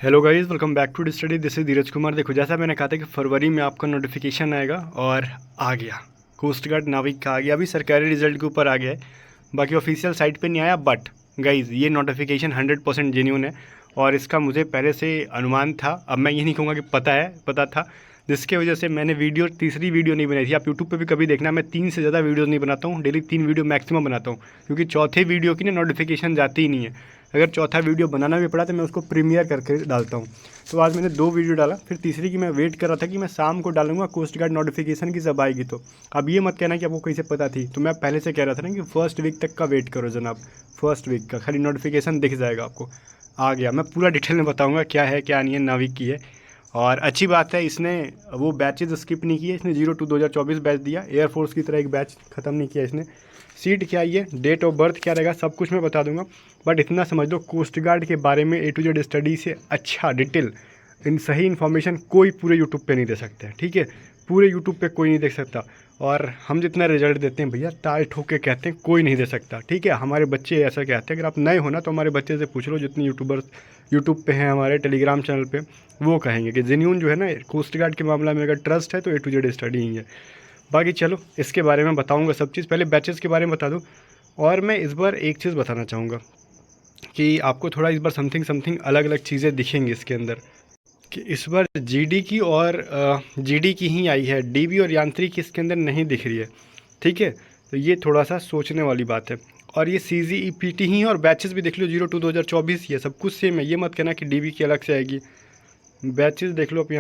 Hello guys, welcome back to study. This is Dhiraj Kumar. देखो, जैसा मैंने कहा था कि फरवरी में आपका नोटिफिकेशन आएगा और आ गया। कोस्ट गार्ड नाविक का आ गया। अभी सरकारी रिजल्ट के ऊपर आ गया है, बाकी ऑफिशियल साइट पे नहीं आया। बट गाइस, ये नोटिफिकेशन 100% जेन्युइन है और इसका मुझे पहले से अनुमान था। अब मैं ये नहीं कहूँगा कि पता था, जिसके वजह से मैंने तीसरी वीडियो नहीं बनाई थी। आप यूट्यूब पे भी कभी देखना, मैं 3 से ज़्यादा वीडियोज़ नहीं बनाता हूँ। डेली 3 वीडियो मैक्सिमम बनाता हूँ, क्योंकि चौथे वीडियो की ना नोटिफिकेशन जाती ही नहीं है। अगर चौथा वीडियो बनाना भी पड़ा तो मैं उसको प्रीमियर करके डालता हूँ। तो आज मैंने 2 वीडियो डाला, फिर तीसरी की मैं वेट कर रहा था कि मैं शाम को डालूंगा, कोस्ट गार्ड नोटिफिकेशन की जब आएगी तो। अब ये मत कहना कि आपको कैसे पता थी। तो मैं पहले से कह रहा था ना कि फर्स्ट वीक तक का वेट करो जनाब। फर्स्ट वीक का खाली नोटिफिकेशन दिख जाएगा आपको। आ गया। मैं पूरा डिटेल में बताऊँगा क्या है क्या नहीं है, नाविक की है। और अच्छी बात है, इसने वो बैचेज स्किप नहीं किए। इसने 02/2024 बैच दिया। एयरफोर्स की तरह एक बैच ख़त्म नहीं किया इसने। सीट क्या है, डेट ऑफ बर्थ क्या रहेगा, सब कुछ मैं बता दूंगा। बट इतना समझ लो, कोस्ट गार्ड के बारे में A to Z स्टडी से अच्छा डिटेल, इन सही इन्फॉर्मेशन कोई पूरे यूट्यूब पे नहीं दे सकता है। ठीक है, पूरे यूट्यूब पे कोई नहीं देख सकता। और हम जितना रिजल्ट देते हैं भैया, ताल ठोक के कहते हैं, कोई नहीं दे सकता। ठीक है, हमारे बच्चे ऐसा कहते हैं। अगर आप नए हो ना तो हमारे बच्चे से पूछ लो, जितने यूट्यूबर्स यूट्यूब पे हैं, हमारे टेलीग्राम चैनल पे, वो कहेंगे कि जेन्यून जो है ना कोस्ट गार्ड के मामला में अगर ट्रस्ट है तो A to Z स्टडी ही है। बाकी चलो, इसके बारे में बताऊंगा सब चीज़। पहले बैचेस के बारे में बता दूं। और मैं इस बार एक चीज़ बताना चाहूँगा कि आपको थोड़ा इस बार समथिंग अलग अलग चीज़ें दिखेंगी इसके अंदर। कि इस बार जीडी की और जीडी की ही आई है, डीबी और यांत्रिक इसके अंदर नहीं दिख रही है। ठीक है, तो ये थोड़ा सा सोचने वाली बात है। और ये CGEPT ही है, और बैचेस भी देख लो 02/2024 ही है। सब कुछ सेम है, ये मत कहना कि डीबी की अलग से आएगी। बैचेस देख लो आप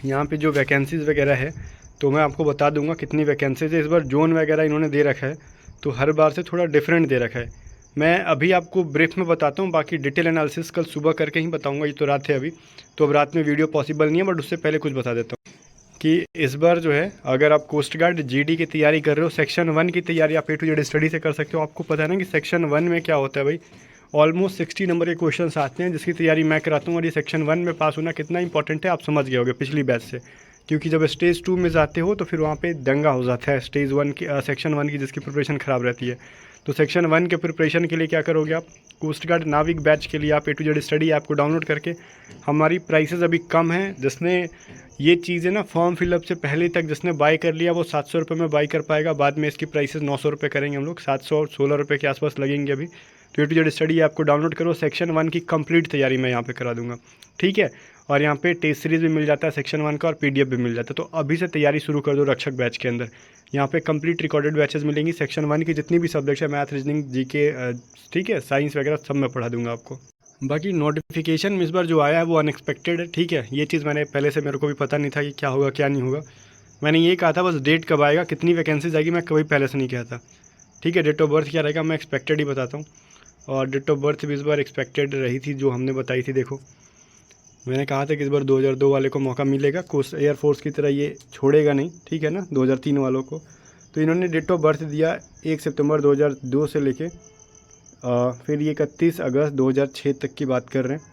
यहाँ पे जो वैकेंसीज़ वगैरह है, तो मैं आपको बता दूंगा कितनी वैकेंसीज़ है। इस बार जोन वगैरह इन्होंने दे रखा है, तो हर बार से थोड़ा डिफरेंट दे रखा है। मैं अभी आपको ब्रीफ में बताता हूँ, बाकी डिटेल एनालिसिस कल सुबह करके ही बताऊंगा। ये तो रात है अभी, तो अब रात में वीडियो पॉसिबल नहीं है, बट उससे पहले कुछ बता देता हूँ कि इस बार जो है, अगर आप कोस्ट गार्ड जीडी की तैयारी कर रहे हो, सेक्शन 1 की तैयारी आप A to Z स्टडी से कर सकते हो। आपको पता है ना कि सेक्शन 1 में क्या होता है भाई। ऑलमोस्ट 60 नंबर के क्वेश्चन आते हैं, जिसकी तैयारी मैं कराता हूँ। और ये सेक्शन 1 में पास होना कितना इंपॉर्टेंट है आप समझ गए होगे पिछली बैच से। क्योंकि जब स्टेज 2 में जाते हो तो फिर वहाँ पे दंगा हो जाता है स्टेज 1 की, सेक्शन 1 की, जिसकी प्रिपरेशन ख़राब रहती है। तो सेक्शन 1 के प्रिपरेशन के लिए क्या करोगे आप, कोस्ट गार्ड नाविक बैच के लिए आप A to Z study app को डाउनलोड करके, हमारी प्राइसेस अभी कम हैं। जिसने ये चीज़ें ना फॉर्म फिलअप से पहले तक जिसने बाय कर लिया, वो 700 रुपये में बाय कर पाएगा। बाद में इसकी प्राइसेस 900 रुपये करेंगे हम लोग, 716 रुपये के आसपास लगेंगे अभी। तो A to Z study app को डाउनलोड करो। सेक्शन 1 की कंप्लीट तैयारी मैं यहाँ पे करा दूंगा। ठीक है, और यहाँ पे टेस्ट सीरीज़ भी मिल जाता है सेक्शन 1 का, और PDF भी मिल जाता है। तो अभी से तैयारी शुरू कर दो रक्षक बैच के अंदर। यहाँ पे कंप्लीट रिकॉर्डेड बैचेस मिलेंगी। सेक्शन 1 की जितनी भी सब्जेक्ट है, मैथ, रीजनिंग, GK, ठीक है, साइंस वगैरह, सब मैं पढ़ा दूंगा आपको। बाकी नोटिफिकेशन में इस बार जो आया है वो अनएक्सपेक्टेड है। ठीक है, ये चीज़ मैंने पहले से, मेरे को भी पता नहीं था कि क्या होगा क्या नहीं होगा। मैंने ये कहा था बस डेट कब आएगा, कितनी वैकेंसीज आएगी, मैं कभी पहले से नहीं कहता। ठीक है, डेट ऑफ बर्थ क्या रहेगा मैं एक्सपेक्टेड ही बताता हूँ। और डेट ऑफ बर्थ भी इस बार एक्सपेक्टेड रही थी जो हमने बताई थी। देखो, मैंने कहा था कि इस बार 2002 वाले को मौका मिलेगा, कोस्ट एयरफोर्स की तरह ये छोड़ेगा नहीं। ठीक है ना, 2003 वालों को। तो इन्होंने डेट ऑफ बर्थ दिया 1 सितंबर 2002 से लेके फिर ये 31 अगस्त 2006 तक की बात कर रहे हैं।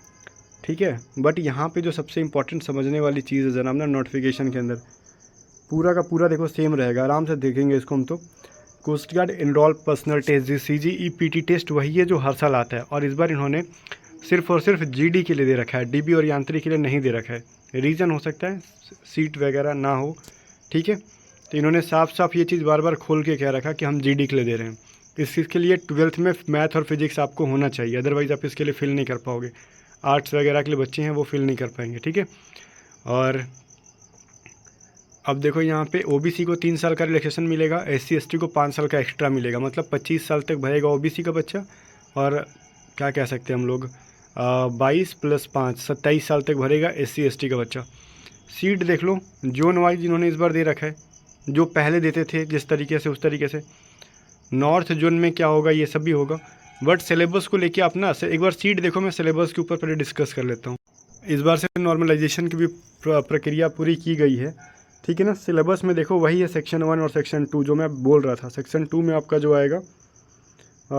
ठीक है, बट यहाँ पे जो सबसे इंपॉर्टेंट समझने वाली चीज़ है जनाब ना, नोटिफिकेशन के अंदर पूरा का पूरा देखो सेम रहेगा। आराम से देखेंगे इसको हम तो। Coast guard enrol personnel test, जी CGEPT टेस्ट वही है जो हर साल आता है। और इस बार इन्होंने सिर्फ और सिर्फ GD के लिए दे रखा है, DB और यांत्रिक के लिए नहीं दे रखा है। रीज़न हो सकता है सीट वगैरह ना हो। ठीक है, तो इन्होंने साफ साफ ये चीज़ बार बार खोल के कह रखा कि हम GD के लिए दे रहे हैं। इस चीज़ के लिए 12th में मैथ और फिजिक्स आपको होना चाहिए, अदरवाइज़ आप इसके लिए फिल नहीं कर पाओगे। आर्ट्स वगैरह के लिए बच्चे हैं वो फिल नहीं कर पाएंगे। ठीक है, और अब देखो यहाँ पे OBC को 3 साल का रिलैक्सेशन मिलेगा, SC ST को 5 साल का एक्स्ट्रा मिलेगा। मतलब 25 साल तक भरेगा OBC का बच्चा, और क्या कह सकते हैं हम लोग, 22 + 5 27 साल तक भरेगा SC ST का बच्चा। सीट देख लो, जोन वाइज इन्होंने इस बार दे रखा है, जो पहले देते थे जिस तरीके से उस तरीके से। नॉर्थ जोन में क्या होगा ये सब भी होगा। बट सिलेबस को लेके आप ना एक बार सीट देखो, मैं सिलेबस के ऊपर पहले डिस्कस कर लेता हूँ। इस बार से नॉर्मलाइजेशन की भी प्रक्रिया पूरी की गई है। ठीक है ना, सिलेबस में देखो वही है सेक्शन 1 और सेक्शन 2 जो मैं बोल रहा था। सेक्शन 2 में आपका जो आएगा,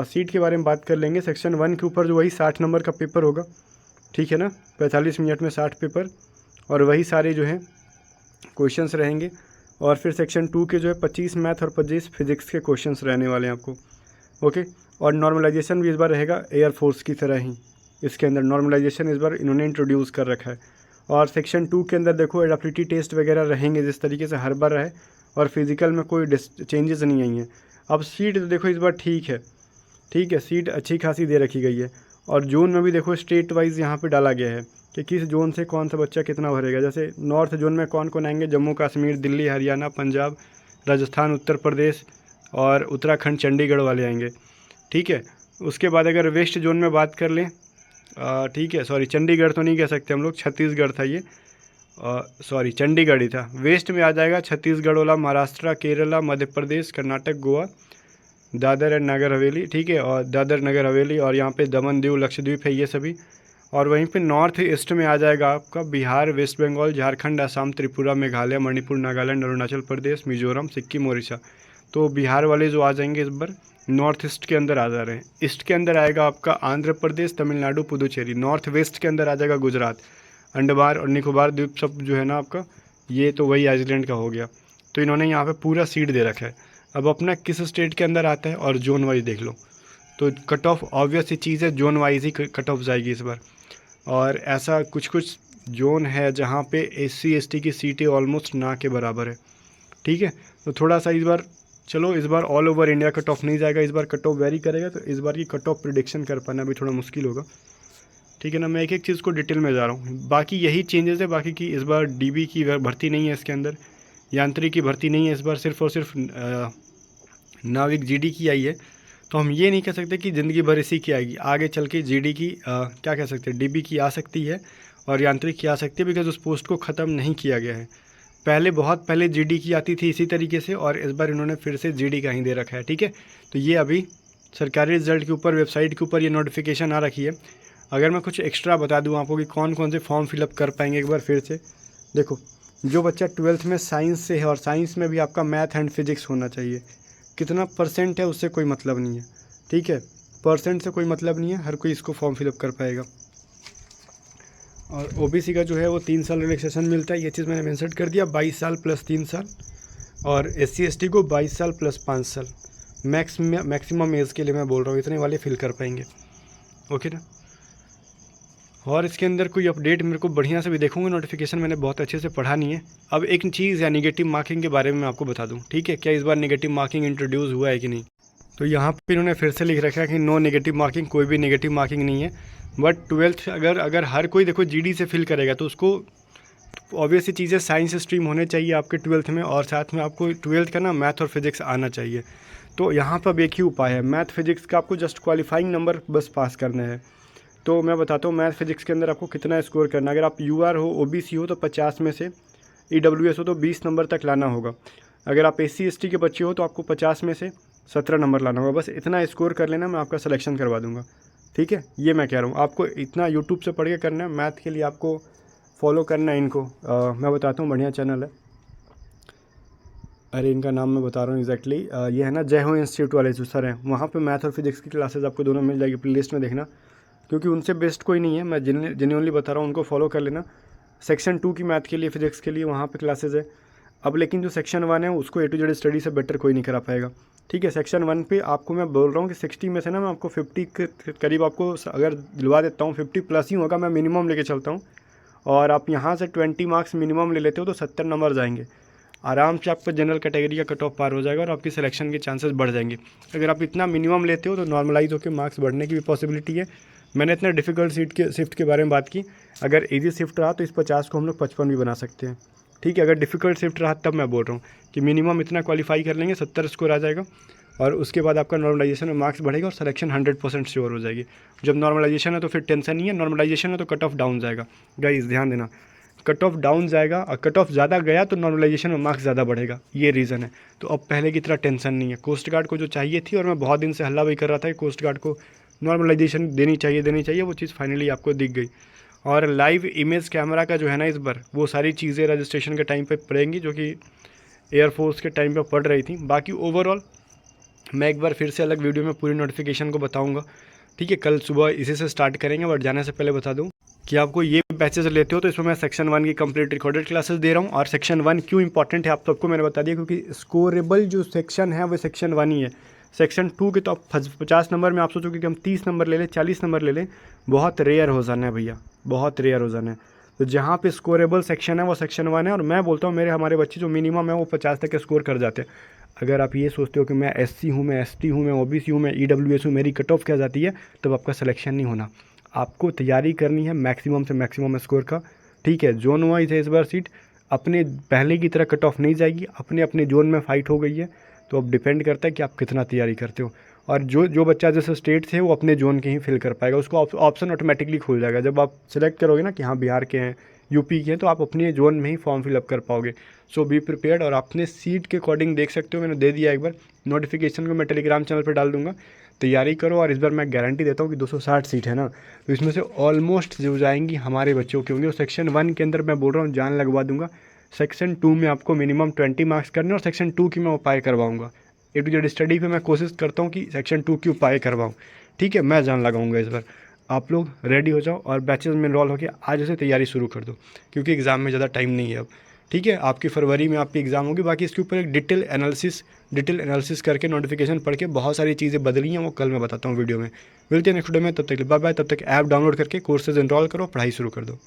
सीट के बारे में बात कर लेंगे। सेक्शन 1 के ऊपर जो वही 60 नंबर का पेपर होगा। ठीक है ना, 45 मिनट में 60 पेपर, और वही सारे जो हैं क्वेश्चंस रहेंगे। और फिर सेक्शन 2 के जो है 25 मैथ और 25 फिजिक्स के क्वेश्चंस रहने वाले हैं आपको। ओके, और नॉर्मलाइजेशन भी इस बार रहेगा एयरफोर्स की तरह ही। इसके अंदर नॉर्मलाइजेशन इस बार इन्होंने इंट्रोड्यूस कर रखा है। और सेक्शन 2 के अंदर देखो एडेप्टिविटी टेस्ट वगैरह रहेंगे जिस तरीके से हर बार रहे, और फिजिकल में कोई चेंजेस नहीं आई हैं। अब सीट तो देखो इस बार ठीक है, सीट अच्छी खासी दे रखी गई है। और जोन में भी देखो स्टेट वाइज यहाँ पे डाला गया है कि किस जोन से कौन सा बच्चा कितना भरेगा। जैसे नॉर्थ जोन में कौन कौन आएंगे, जम्मू कश्मीर, दिल्ली, हरियाणा, पंजाब, राजस्थान, उत्तर प्रदेश और उत्तराखंड, चंडीगढ़ वाले आएंगे। ठीक है, उसके बाद अगर वेस्ट जोन में बात कर लें, ठीक है, सॉरी चंडीगढ़ तो नहीं कह सकते हम लोग, छत्तीसगढ़ था ये, सॉरी चंडीगढ़ ही था। वेस्ट में आ जाएगा छत्तीसगढ़ वाला, महाराष्ट्र, केरला, मध्य प्रदेश, कर्नाटक, गोवा, दादर एंड नगर हवेली। ठीक है, और दादर नगर हवेली, और यहाँ पे दमन दीव, लक्षद्वीप है ये सभी। और वहीं पे नॉर्थ ईस्ट में आ जाएगा आपका बिहार, वेस्ट बंगाल, झारखंड, असम, त्रिपुरा, मेघालय, मणिपुर, नागालैंड, अरुणाचल प्रदेश, मिजोरम, सिक्किम, उड़ीसा। तो बिहार वाले जो आ जाएंगे इस बार नॉर्थ ईस्ट के अंदर आ जा रहे हैं। ईस्ट के अंदर आएगा आपका आंध्र प्रदेश, तमिलनाडु, पुदुचेरी। नॉर्थ वेस्ट के अंदर आ जाएगा गुजरात, अंडमान और निकोबार द्वीप सब जो है ना आपका, ये तो वही आइसलैंड का हो गया। तो इन्होंने यहाँ पे पूरा सीट दे रखा है। अब अपना किस स्टेट के अंदर आता है और जोन वाइज देख लो, तो कट ऑफ ऑब्वियस ही चीज़ है, जोन वाइज ही कट ऑफ जाएगी इस बार। और ऐसा कुछ कुछ जोन है जहाँ पे SC ST की सीटें ऑलमोस्ट ना के बराबर है। ठीक है, तो थोड़ा सा इस बार चलो, इस बार all over India cut off नहीं जाएगा, इस बार कट ऑफ वेरी करेगा, तो इस बार की कट ऑफ प्रिडिक्शन कर पाना भी थोड़ा मुश्किल होगा। ठीक है ना, मैं एक एक चीज़ को डिटेल में जा रहा हूँ। बाकी यही चेंजेस है, बाकी की इस बार DB की भर्ती नहीं है इसके अंदर, यांत्रिक की भर्ती नहीं है इस बार, सिर्फ और सिर्फ नाविक GD की आई है। तो हम ये नहीं कह सकते कि ज़िंदगी भर इसी की आएगी, आगे चल के GD की क्या कह सकते हैं, DB की आ सकती है और यांत्रिक की आ सकती है, बिकॉज उस पोस्ट को ख़त्म नहीं किया गया है। पहले बहुत पहले GD की आती थी इसी तरीके से, और इस बार इन्होंने फिर से GD का ही दे रखा है। ठीक है, तो ये अभी सरकारी रिजल्ट के ऊपर, वेबसाइट के ऊपर ये नोटिफिकेशन आ रखी है। अगर मैं कुछ एक्स्ट्रा बता दूं आपको कि कौन कौन से फॉर्म फिलअप कर पाएंगे, एक बार फिर से देखो, जो बच्चा 12th में साइंस से है और साइंस में भी आपका मैथ एंड फिजिक्स होना चाहिए, कितना परसेंट है उससे कोई मतलब नहीं है। ठीक है, परसेंट से कोई मतलब नहीं है, हर कोई इसको फॉर्म फिलअप कर पाएगा। और OBC का जो है वो 3 साल रिलैक्सेशन मिलता है, ये चीज़ मैंने मेंशन कर दिया, 22 साल प्लस 3 साल। और SC ST को 22 साल प्लस 5 साल मैक्सिमम एज के लिए मैं बोल रहा हूँ, इतने वाले फिल कर पाएंगे। ओके ना, और इसके अंदर कोई अपडेट मेरे को बढ़िया से भी देखूंगा, नोटिफिकेशन मैंने बहुत अच्छे से पढ़ा नहीं है। अब एक चीज़ है नेगेटिव मार्किंग के बारे में मैं आपको बता दूं, ठीक है, क्या इस बार नेगेटिव मार्किंग इंट्रोड्यूस हुआ है कि नहीं। तो यहाँ पे इन्होंने फिर से लिख रखा है कि नो नेगेटिव मार्किंग, कोई भी नेगेटिव मार्किंग नहीं है। बट 12th अगर हर कोई देखो GD से फिल करेगा तो उसको ऑब्वियस ही चीज़ें साइंस स्ट्रीम होने चाहिए आपके 12th में, और साथ में आपको 12th का ना मैथ और फिजिक्स आना चाहिए। तो यहाँ पर अब एक ही उपाय है, मैथ फिजिक्स का आपको जस्ट क्वालिफाइंग नंबर बस पास करना है। तो मैं बताता हूँ मैथ फिजिक्स के अंदर आपको कितना स्कोर करना है। अगर आप UR हो, OBC हो तो 50 में से, EWS हो तो 20 नंबर तक लाना होगा। अगर आप SC ST के बच्चे हो तो आपको 50 में से 17 नंबर लाना होगा। बस इतना स्कोर कर लेना, मैं आपका सिलेक्शन करवा दूंगा। ठीक है, ये मैं कह रहा हूँ, आपको इतना यूट्यूब से पढ़ के करना है। मैथ के लिए आपको फॉलो करना है इनको, मैं बताता हूँ, बढ़िया चैनल है। अरे इनका नाम मैं बता रहा हूँ एग्जैक्टली, ये है ना जय हो इंस्टीट्यूट वाले जो सर हैं, वहाँ पे मैथ और फिजिक्स की क्लासेस आपको दोनों मिल जाएगी, प्लेलिस्ट में देखना, क्योंकि उनसे बेस्ट कोई नहीं है। मैं जेन्युइनली बता रहा हूँ, उनको फॉलो कर लेना। सेक्शन 2 की मैथ के लिए, फिजिक्स के लिए वहाँ पे क्लासेस है। अब लेकिन जो सेक्शन 1 है उसको A to Z स्टडी से बेटर कोई नहीं करा पाएगा। ठीक है, सेक्शन 1 पे आपको मैं बोल रहा हूँ कि 60 में से ना मैं आपको 50 के करीब आपको अगर दिलवा देता हूँ, 50 प्लस ही होगा, मैं मिनिमम लेके चलता हूँ। और आप यहाँ से 20 मार्क्स मिनिमम ले लेते हो तो 70 नंबर जाएंगे आराम से, आपका जनरल कैटेगरी का कट ऑफ पार हो जाएगा और आपकी सिलेक्शन के चांसेस बढ़ जाएंगे। अगर आप इतना मिनिमम लेते हो तो नॉर्मलाइज होकर मार्क्स बढ़ने की भी पॉसिबिलिटी है। मैंने इतना डिफ़िकल्ट शिफ्ट के बारे में बात की, अगर ईजी शिफ्ट रहा तो इस 50 को हम लोग 55 भी बना सकते हैं। ठीक है, अगर डिफ़िकल्ट शिफ्ट रहा तब मैं बोल रहा हूँ कि मिनिमम इतना क्वालिफाई कर लेंगे, 70 स्कोर आ जाएगा, और उसके बाद आपका नॉर्मलाइजेशन में मार्क्स बढ़ेगा और सिलेक्शन 100% श्योर हो जाएगी। जब नॉर्मलाइजेशन है तो फिर टेंशन नहीं है, नॉर्मलाइजेशन है तो कट ऑफ डाउन जाएगा। गाइस ध्यान देना, कट ऑफ डाउन जाएगा, और कट ऑफ ज़्यादा गया तो नॉर्मलाइजेशन में मार्क्स ज़्यादा बढ़ेगा, ये रीज़न है। तो अब पहले की तरह टेंशन नहीं है। कोस्ट गार्ड को जो चाहिए थी, और मैं बहुत दिन से हल्ला भी कर रहा था कि कोस्ट गार्ड को नॉर्मलाइजेशन देनी चाहिए, वो चीज़ फाइनली आपको दिख गई। और लाइव इमेज कैमरा का जो है ना इस बार, वो सारी चीज़ें रजिस्ट्रेशन के टाइम पे पड़ेंगी, जो कि एयरफोर्स के टाइम पे पड़ रही थी। बाकी ओवरऑल मैं एक बार फिर से अलग वीडियो में पूरी नोटिफिकेशन को बताऊंगा। ठीक है, कल सुबह इसी से स्टार्ट करेंगे। बट जाने से पहले बता दूं कि आपको ये बैचेस लेते हो तो इसमें मैं सेक्शन 1 की कंप्लीट रिकॉर्डेड क्लासेस दे रहा हूँ। और सेक्शन 1 क्यों इंपॉर्टेंट है आप सबको मैंने बता दिया, क्योंकि स्कोरेबल जो सेक्शन है वो सेक्शन 1 ही है। सेक्शन 2 के तो आप 50 नंबर में आप सोचोगे कि हम 30 नंबर ले लें, 40 नंबर ले लें, बहुत रेयर हो जाना है भैया, बहुत रेयर हो जाना है। तो जहाँ पे स्कोरेबल सेक्शन है वो सेक्शन 1 है, और मैं बोलता हूँ हमारे बच्चे जो मिनिमम है वो 50 तक स्कोर कर जाते हैं। अगर आप ये सोचते हो कि मैं SC हूँ, मैं ST हूँ, मैं OBC हूँ, मैं EWS हूँ, मेरी कट ऑफ क्या जाती है, तब आपका सिलेक्शन नहीं होना। आपको तैयारी करनी है मैक्सिमम से मैक्सिमम स्कोर का, ठीक है। जोन वाइज है इस बार सीट, अपने पहले की तरह कट ऑफ नहीं जाएगी, अपने अपने जोन में फ़ाइट हो गई है। तो अब डिपेंड करता है कि आप कितना तैयारी करते हो, और जो जो बच्चा जैसे स्टेट से वो अपने जोन के ही फिल कर पाएगा, उसको ऑप्शन ऑटोमेटिकली खुल जाएगा। जब आप सिलेक्ट करोगे ना कि हाँ बिहार के हैं, यूपी के हैं, तो आप अपने जोन में ही फॉर्म फिलअप कर पाओगे। सो बी प्रिपेयर्ड, और अपने सीट के अकॉर्डिंग देख सकते हो, मैंने दे दिया एक बार, नोटिफिकेशन को मैं टेलीग्राम चैनल पर डाल दूंगा। तैयारी करो, और इस बार मैं गारंटी देता हूँ कि 260 सीट है ना, तो इसमें से ऑलमोस्ट जो जाएंगी हमारे बच्चों की होंगी। और सेक्शन 1 के अंदर मैं बोल रहा हूँ जान लगवा दूंगा। सेक्शन 2 में आपको मिनिमम 20 मार्क्स करने, और सेक्शन 2 की मैं उपाय करवाऊंगा। A to Z स्टडी पे मैं कोशिश करता हूँ कि सेक्शन 2 की उपाय करवाऊँ, ठीक है। मैं जान लगाऊंगा इस बार। आप लोग रेडी हो जाओ और बैचेस में इनरोल होकर आज से तैयारी शुरू कर दो, क्योंकि एग्ज़ाम में ज़्यादा टाइम नहीं है अब, ठीक है। आपकी फरवरी में आपकी एग्ज़ाम होगी। बाकी इसके ऊपर एक डिटेल एनालिसिस करके नोटिफिकेशन पढ़ के बहुत सारी चीज़ें बदली हैं, वो कल मैं बताता हूँ वीडियो में। मिलते हैं नेक्स्ट वीडियो में, तब तक बाय बाय। तब तक ऐप डाउनलोड करके कोर्सेज इनरोल करो, पढ़ाई शुरू कर दो।